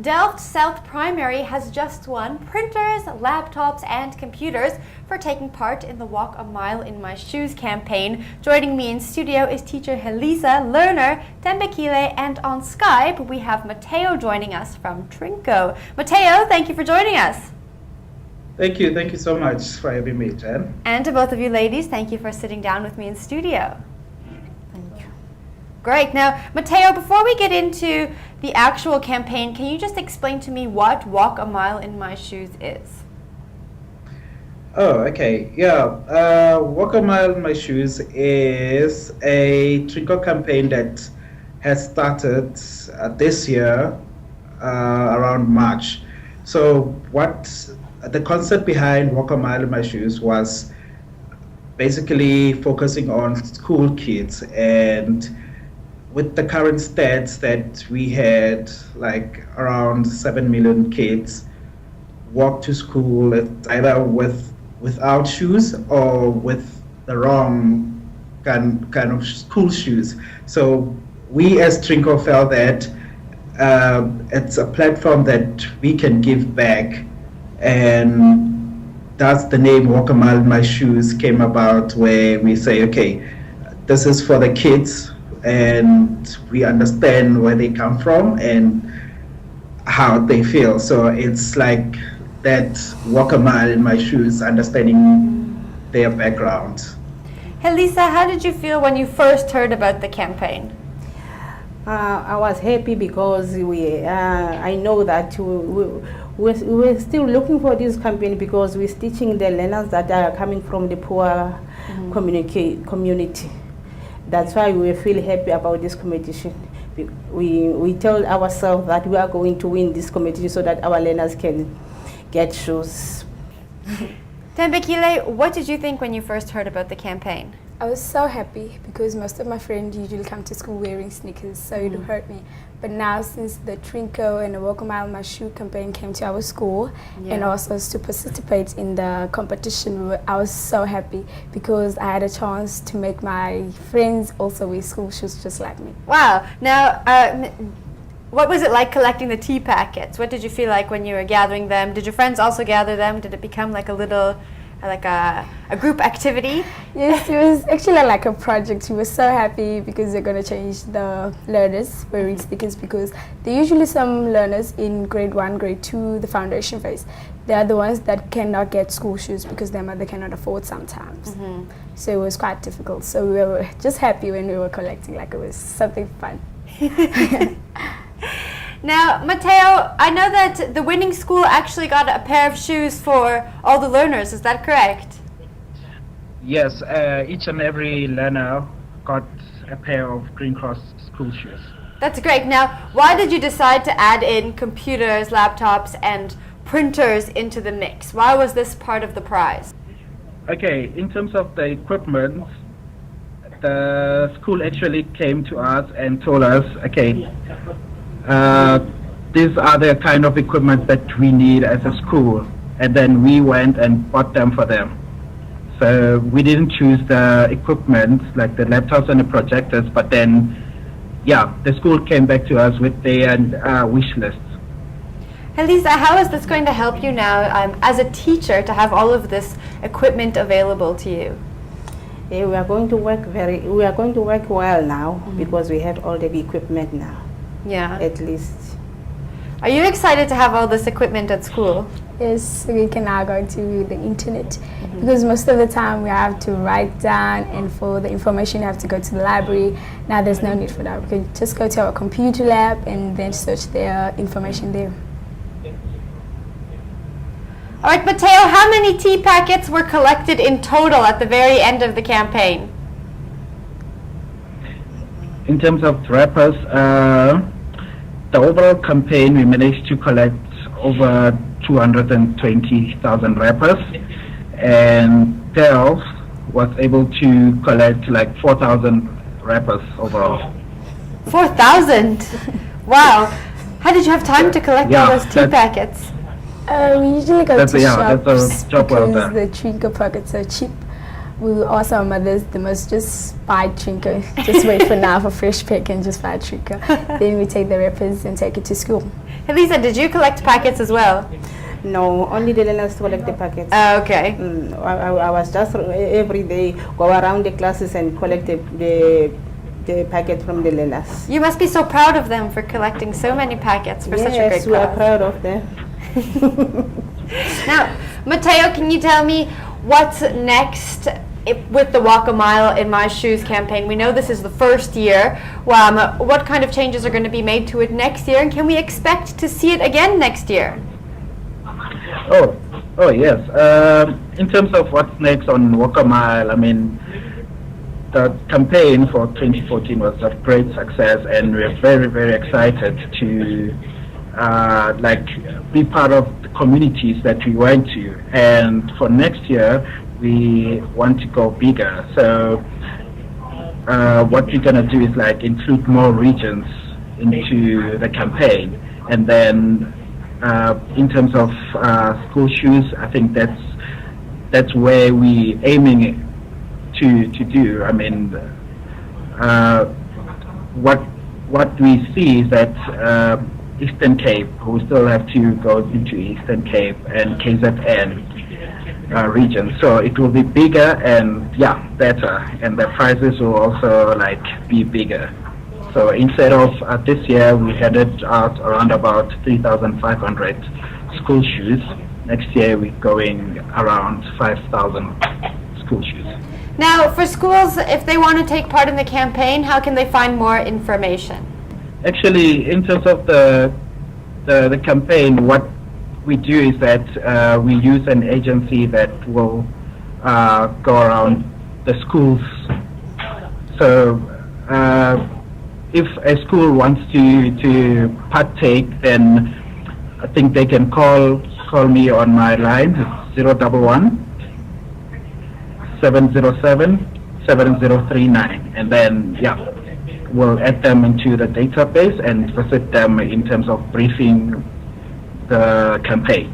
Delft South Primary has just won printers, laptops, and computers for taking part in the Walk a Mile in My Shoes campaign. Joining me in studio is teacher Helisa, learner Tembekile, and on Skype we have Matteo joining us from Trinco. Matteo, thank you for joining us. Thank you so much for having me, Jen. And to both of you ladies, thank you for sitting down with me in studio. Thank you. Great. Now, Matteo, before we get into the actual campaign, can you just explain to me what Walk a Mile in My Shoes is? Oh, okay. Yeah. Walk a Mile in My Shoes is a Trinco campaign that has started this year around March. So what the concept behind Walk a Mile in My Shoes was basically focusing on school kids, and with the current stats that we had, like around 7 million kids walk to school either without shoes or with the wrong kind of school shoes. So we as Trinco felt that it's a platform that we can give back, and that's the name Walk a Mile in My Shoes came about, where we say, okay, this is for the kids, and we understand where they come from and how they feel. So it's like that Walk a Mile in My Shoes, understanding their background. Helisa, how did you feel when you first heard about the campaign? I was happy because I know that we're still looking for this campaign because we're teaching the learners that are coming from the poor community. That's why we feel happy about this competition. We tell ourselves that we are going to win this competition so that our learners can get shoes. Tembekile, what did you think when you first heard about the campaign? I was so happy because most of my friends usually come to school wearing sneakers, so it hurt me. But now, since the Trinco and the Walk a Mile in My Shoe campaign came to our school and also to participate in the competition, I was so happy because I had a chance to make my friends also wear school shoes just like me. Wow. Now, what was it like collecting the tea packets? What did you feel like when you were gathering them? Did your friends also gather them? Did it become like a little, like a group activity? Yes, it was actually like a project. We were so happy because they're going to change the learners wearing sneakers, because there are usually some learners in grade 1, grade 2, the foundation phase. They are the ones that cannot get school shoes because their mother cannot afford sometimes. So it was quite difficult. So we were just happy when we were collecting, like it was something fun. Now, Matteo, I know that the winning school actually got a pair of shoes for all the learners. Is that correct? Yes, each and every learner got a pair of Green Cross school shoes. That's great. Now, why did you decide to add in computers, laptops, and printers into the mix? Why was this part of the prize? Okay, in terms of the equipment, the school actually came to us and told us, okay, these are the kind of equipment that we need as a school, and then we went and bought them for them. So we didn't choose the equipment like the laptops and the projectors, but then the school came back to us with their wish lists. Helisa, how is this going to help you now as a teacher to have all of this equipment available to you? We are going to work well now because we have all the equipment now. Yeah. At least. Are you excited to have all this equipment at school? Yes, we can now go to the internet because most of the time we have to write down, and for the information you have to go to the library. Now there's no need for that. We can just go to our computer lab and then search the information there. All right, Matteo, how many tea packets were collected in total at the very end of the campaign? In terms of wrappers, the overall campaign, we managed to collect over 220,000 wrappers, and Delft was able to collect like 4,000 wrappers overall. 4,000? Wow. How did you have time to collect all those tea packets? We usually go to shops that's a job well because done. the Trinco packets are cheap. we ask our mothers, they must just buy Trinco. Just wait for now for fresh pick and just buy Trinco. Then we take the wrappers and take it to school. Elisa, did you collect packets as well? No, only the learners collect the packets. Okay. I was just every day go around the classes and collect the packet from the learners. You must be so proud of them for collecting so many packets for such a great Yes, we are cause. proud of them. Now, Mateo, can you tell me what's next with the Walk a Mile in My Shoes campaign? We know this is the first year. What kind of changes are going to be made to it next year, and can we expect to see it again next year? Oh yes. In terms of what's next on Walk a Mile, I mean, the campaign for 2014 was a great success, and we're very, very excited to be part of the communities that we went to. And for next year, we want to go bigger. So what we're gonna do is include more regions into the campaign, and then in terms of school shoes, I think that's where we aiming to do. I mean, what we see is that Eastern Cape, we still have to go into Eastern Cape and KZN region. So it will be bigger and better, and the prizes will also be bigger. So instead of this year, we headed out around about 3,500 school shoes. Next year, we're going around 5,000 school shoes. Now, for schools, if they want to take part in the campaign, how can they find more information? Actually, in terms of the campaign, what we do is that we use an agency that will go around the schools. So if a school wants to partake, then I think they can call me on my line. It's 011 707 7039, and then we'll add them into the database and visit them in terms of briefing the campaign.